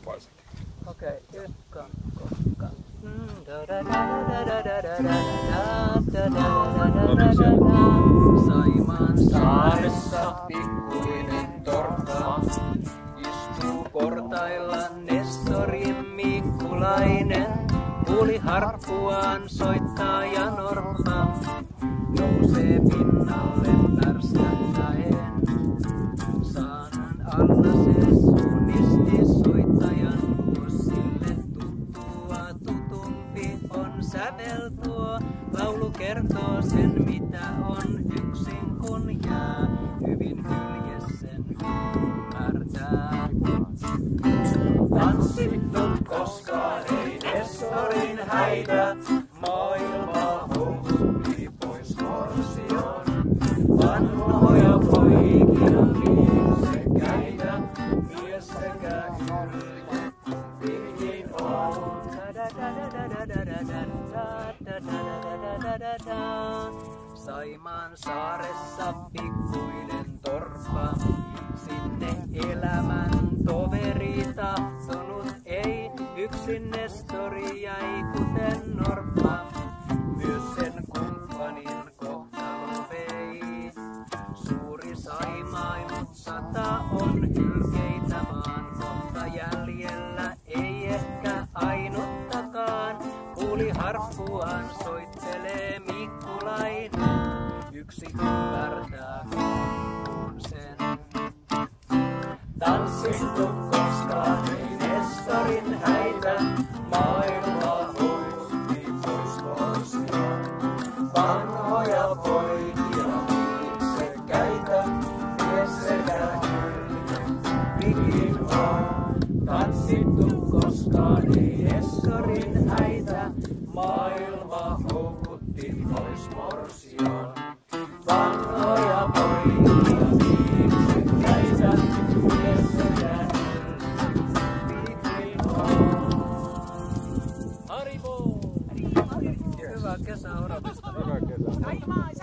varsinkin. Okei, Saimaan saaressa pikkuinen torppa istuu portailla Nestori Mikkulainen. Kuuli harppuaan soittaa ja norppa nousee pinnalle pärskättäen. Saanan alla se suunnisti soittajan, jos sille tuttua tutumpi on sävel tuo. Laulu kertoo sen mitä on yksin kun jää, hyvin hyljes sen ymmärtää. Tanssittu koskaan ei Nestorin häitä, maailma houkutti pois morsion. Vanhoja poikia viisekkäitä, mies sekä yrjin on. Saimaan saaressa pikkuinen torppa, sinne elämän toveri tahtonut ei. Yksin Nestori jäi kuten norppa, myös sen kumppanin kohtalo vei. Suuri Saimaa ainut 100 on hylkeitä maan, kohta jäljellä ei ehkä ainuttakaan. Kuuli harppuaan soittelee Mikkulainen, yksi ymmärtää kun sen. Tanssittu koskaan ei Nestorin häitä, maailma hoisti pois morsion. Vanhoja poikia viiksekkäitä, mies sekä yrjin on. Tanssittu koskaan ei Nestorin häitä, maailma houkutti pois morsion. Vanhoja poikia viiksekkäitä, mies sekä yrjin on. Hariboo! Hyvää kesäodotusta! Hyvää kesää.